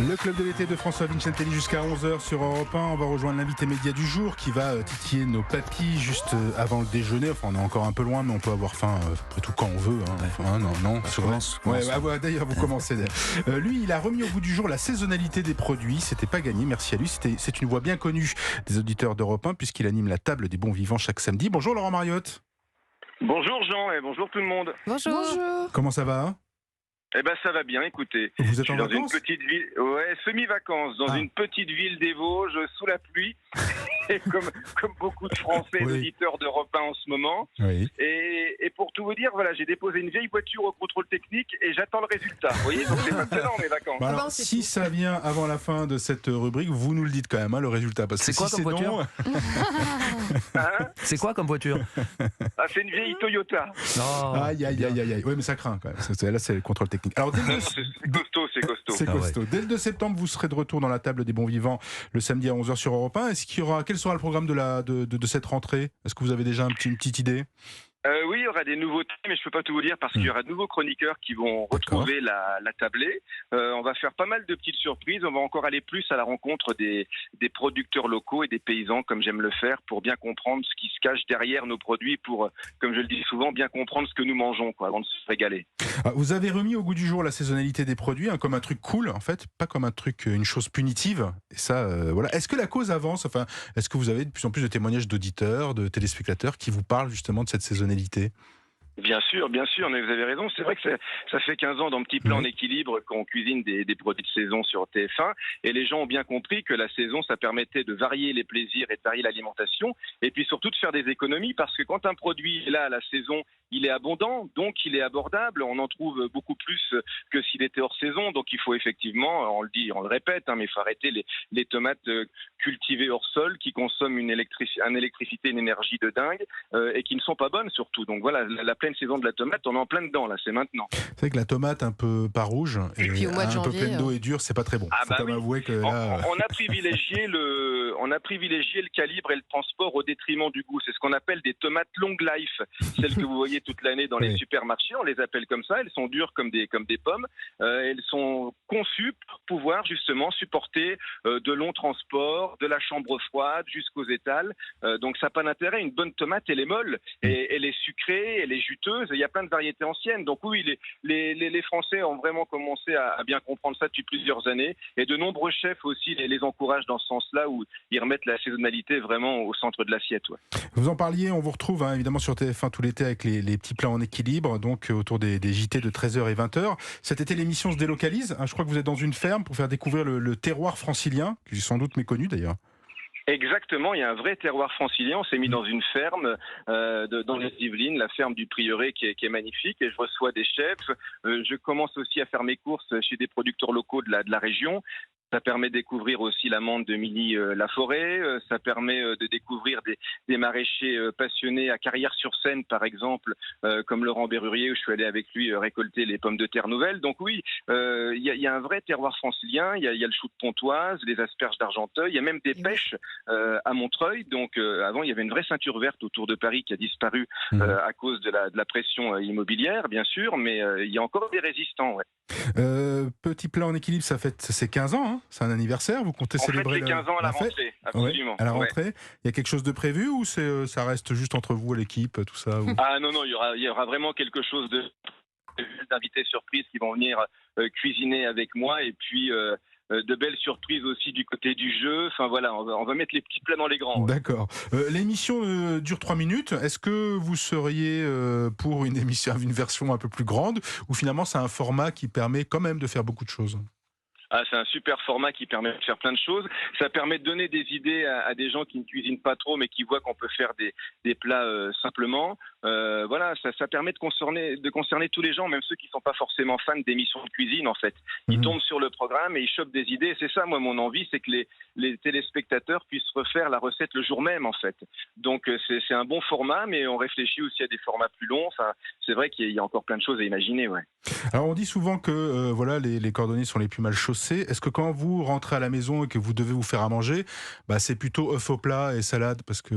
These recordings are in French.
Le club de l'été de François Vincentelli jusqu'à 11h sur Europe 1. On va rejoindre l'invité média du jour qui va titiller nos papilles juste avant le déjeuner. Enfin, on est encore un peu loin, mais on peut avoir faim après tout quand on veut. Non. D'ailleurs, vous commencez. Lui, il a remis au goût du jour la saisonnalité des produits. C'était pas gagné, merci à lui. C'est une voix bien connue des auditeurs d'Europe 1 puisqu'il anime la table des bons vivants chaque samedi. Bonjour Laurent Mariotte. Bonjour Jean et bonjour tout le monde. Bonjour. Comment ça va ? Eh ben ça va bien, écoutez. Vous êtes je suis en dans vacances ? une petite ville, semi-vacances, dans une petite ville des Vosges, sous la pluie, et comme beaucoup de Français, auditeurs d'Europe 1 en ce moment. Oui. Et pour tout vous dire, voilà, j'ai déposé une vieille voiture au contrôle technique et j'attends le résultat. Vous voyez, donc c'est passionnant mes vacances. Bah alors, si ça vient avant la fin de cette rubrique, vous nous le dites quand même, le résultat. Parce que c'est quoi comme voiture ? C'est quoi comme voiture ? C'est une vieille Toyota. Oh, aïe. Oui, mais ça craint quand même. Là, c'est le contrôle technique. Alors, c'est costaud. C'est costaud. Dès le 2 septembre, vous serez de retour dans la table des bons vivants le samedi à 11h sur Europe 1. Quel sera le programme de cette rentrée ? Est-ce que vous avez déjà une petite idée ? Oui, il y aura des nouveautés, mais je peux pas tout vous dire parce qu'il y aura de nouveaux chroniqueurs qui vont retrouver la tablée. On va faire pas mal de petites surprises. On va encore aller plus à la rencontre des producteurs locaux et des paysans, comme j'aime le faire, pour bien comprendre ce qui se cache derrière nos produits, pour, comme je le dis souvent, bien comprendre ce que nous mangeons, avant de se régaler. Vous avez remis au goût du jour la saisonnalité des produits, comme un truc cool, en fait, pas comme une chose punitive. Et ça, voilà. Est-ce que la cause avance ? Enfin, est-ce que vous avez de plus en plus de témoignages d'auditeurs, de téléspectateurs qui vous parlent justement de cette saisonnalité ? Bien sûr, mais vous avez raison. C'est vrai que ça fait 15 ans dans Petit Plat en équilibre qu'on cuisine des produits de saison sur TF1 et les gens ont bien compris que la saison, ça permettait de varier les plaisirs et de varier l'alimentation et puis surtout de faire des économies parce que quand un produit est là à la saison, il est abondant, donc il est abordable. On en trouve beaucoup plus que s'il était hors saison. Donc il faut effectivement, on le répète, mais il faut arrêter les tomates cultivées hors sol qui consomment une électricité, une énergie de dingue et qui ne sont pas bonnes surtout. Donc voilà, la pleine saison de la tomate, on est en plein dedans là, c'est maintenant. C'est vrai que la tomate un peu pas rouge et puis au mois de janvier, peu pleine d'eau et dure, c'est pas très bon. Faut quand même avouer que là... on a privilégié le calibre et le transport au détriment du goût. C'est ce qu'on appelle des tomates long life, celles que vous voyez toute l'année dans les supermarchés. On les appelle comme ça. Elles sont dures comme des pommes. Elles sont conçues pour pouvoir justement supporter de longs transports, de la chambre froide jusqu'aux étals. Donc ça n'a pas d'intérêt. Une bonne tomate, elle est molle, et elle est sucrée, elle est juteuse. Il y a plein de variétés anciennes. Donc oui, les Français ont vraiment commencé à bien comprendre ça depuis plusieurs années. Et de nombreux chefs aussi les encouragent dans ce sens-là, où ils remettent la saisonnalité vraiment au centre de l'assiette. Ouais. Vous en parliez, on vous retrouve évidemment sur TF1 tout l'été avec les petits plats en équilibre, donc autour des JT de 13h et 20h. Cet été, l'émission se délocalise. Je crois que vous êtes dans une ferme pour faire découvrir le terroir francilien, qui est sans doute méconnu d'ailleurs. Exactement, il y a un vrai terroir francilien. On s'est mis dans une ferme dans les Yvelines, la ferme du Prieuré qui est magnifique, et je reçois des chefs. Je commence aussi à faire mes courses chez des producteurs locaux de la région. Ça permet de découvrir aussi l'amande de Milly Laforêt. Ça permet de découvrir des maraîchers passionnés à Carrières-sur-Seine, par exemple, comme Laurent Berrurier, où je suis allé avec lui récolter les pommes de terre nouvelles. Donc oui, il y a un vrai terroir francilien. Il y a le chou de Pontoise, les asperges d'Argenteuil. Il y a même des pêches à Montreuil. Donc avant, il y avait une vraie ceinture verte autour de Paris qui a disparu à cause de la pression immobilière, bien sûr. Mais il y a encore des résistants. Ouais. Petit plat en équilibre, c'est 15 ans, c'est un anniversaire, vous comptez célébrer les 15 ans à la rentrée, absolument. À la rentrée, il y a quelque chose de prévu ou ça reste juste entre vous, à l'équipe, tout ça ou... Ah non, il y aura vraiment quelque chose d'invités surprises qui vont venir cuisiner avec moi, et puis de belles surprises aussi du côté du jeu. Enfin voilà, on va mettre les petits plats dans les grands. D'accord. L'émission dure 3 minutes. Est-ce que vous seriez pour une version un peu plus grande, ou finalement c'est un format qui permet quand même de faire beaucoup de choses ? C'est un super format qui permet de faire plein de choses. Ça permet de donner des idées à des gens qui ne cuisinent pas trop, mais qui voient qu'on peut faire des plats simplement. Voilà, ça permet de concerner tous les gens, même ceux qui ne sont pas forcément fans d'émissions de cuisine, en fait. Ils tombent sur le programme et ils chopent des idées. Et c'est ça, moi, mon envie, c'est que les téléspectateurs puissent refaire la recette le jour même, en fait. Donc, c'est un bon format, mais on réfléchit aussi à des formats plus longs. Enfin, c'est vrai qu'il y a encore plein de choses à imaginer, ouais. Alors, on dit souvent que les cordonniers sont les plus mal chaussés. Est-ce que quand vous rentrez à la maison et que vous devez vous faire à manger, c'est plutôt œuf au plat et salade, parce que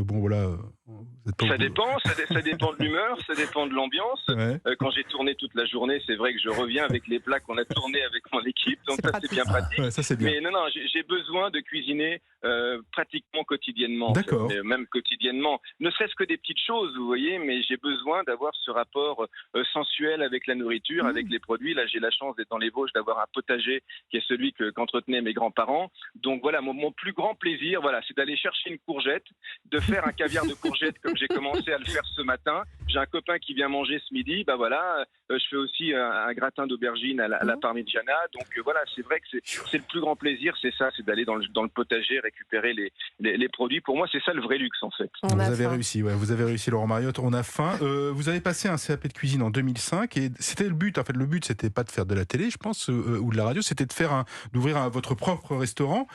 Ça dépend de l'humeur, ça dépend de l'ambiance. Ouais. Quand j'ai tourné toute la journée, c'est vrai que je reviens avec les plats qu'on a tournés avec mon équipe, donc C'est ça c'est bien pratique. Ouais, ça c'est bien. Mais non, j'ai besoin de cuisiner pratiquement quotidiennement. En fait. D'accord. Même quotidiennement. Ne serait-ce que des petites choses, vous voyez, mais j'ai besoin d'avoir ce rapport sensuel avec la nourriture, avec les produits. Là, j'ai la chance d'être dans les Vosges, d'avoir un potager qui est celui qu'entretenaient mes grands-parents. Donc voilà, mon plus grand plaisir, voilà, c'est d'aller chercher une courgette, de faire un caviar de courgette comme j'ai commencé à le faire ce matin. J'ai un copain qui vient manger ce midi, je fais aussi un gratin d'aubergine à la parmigiana. Donc voilà, c'est vrai que c'est le plus grand plaisir, c'est ça, c'est d'aller dans le potager récupérer les produits. Pour moi, c'est ça le vrai luxe en fait. Vous avez réussi, vous avez réussi, Laurent Mariotte. On a faim. Vous avez passé un CAP de cuisine en 2005 et c'était le but. En fait, le but, c'était pas de faire de la télé, je pense, ou de la radio, c'était d'ouvrir votre propre restaurant.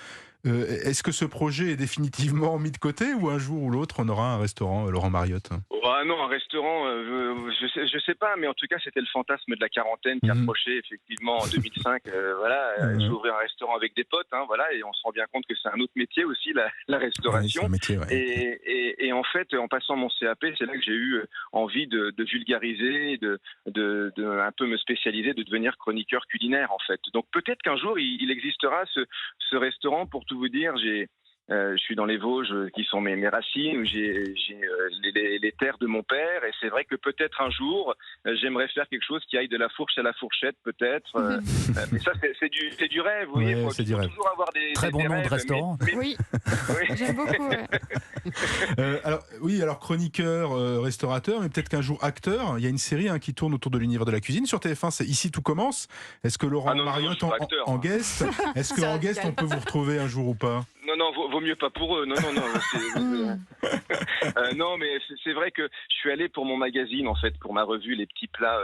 Est-ce que ce projet est définitivement mis de côté ou un jour ou l'autre on aura un restaurant, Laurent Mariotte? Non, un restaurant, je sais pas, mais en tout cas c'était le fantasme de la quarantaine qui approchait effectivement en 2005. Je vais ouvrir un restaurant avec des potes, et on se rend bien compte que c'est un autre métier aussi, la restauration. Ouais, c'est un métier, ouais. Et en fait, en passant mon CAP, c'est là que j'ai eu envie de vulgariser, de un peu me spécialiser, de devenir chroniqueur culinaire en fait. Donc peut-être qu'un jour il existera ce restaurant. Pour tout vous dire, je suis dans les Vosges qui sont mes racines, où j'ai les terres de mon père, et c'est vrai que peut-être un jour j'aimerais faire quelque chose qui aille de la fourche à la fourchette, peut-être. Mais ça c'est du rêve, vous voyez. Ouais, Faut toujours avoir des très bon nom rêves, de restaurant. Oui, j'aime beaucoup. Alors chroniqueur, restaurateur, mais peut-être qu'un jour acteur. Il y a une série qui tourne autour de l'univers de la cuisine sur TF1. C'est Ici tout commence. Est-ce que Laurent Mariotte en guest, est-ce qu'en guest on peut vous retrouver un jour ou pas? Non, vaut mieux pas pour eux. Non. Non, mais c'est vrai que je suis allé pour mon magazine, en fait, pour ma revue Les Petits Plats,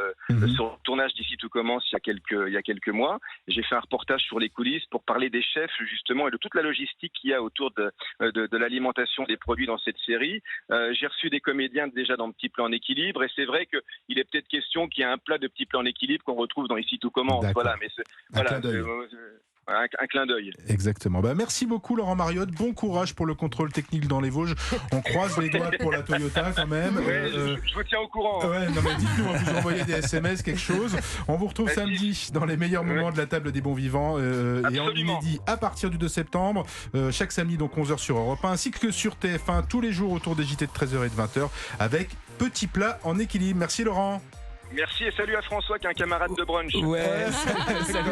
sur le tournage d'Ici tout commence il y a quelques mois. J'ai fait un reportage sur les coulisses pour parler des chefs, justement, et de toute la logistique qu'il y a autour de l'alimentation des produits dans cette série. J'ai reçu des comédiens déjà dans Petits Plats en équilibre, et c'est vrai qu'il est peut-être question qu'il y a un plat de Petits Plats en équilibre qu'on retrouve dans Ici tout commence. D'accord. Voilà, mais un clin d'œil. Exactement. Merci beaucoup Laurent Mariotte. Bon courage pour le contrôle technique dans les Vosges. On croise les doigts pour la Toyota quand même. Je vous tiens au courant. Dites-nous, vous envoyez des SMS, quelque chose. On vous retrouve samedi dans les meilleurs moments de la table des bons vivants et en inédit à partir du 2 septembre. Chaque samedi donc 11h sur Europe 1 ainsi que sur TF1 tous les jours autour des JT de 13h et de 20h avec Petits Plats en équilibre. Merci Laurent. Merci et salut à François qui est un camarade de brunch. Ouais, salut.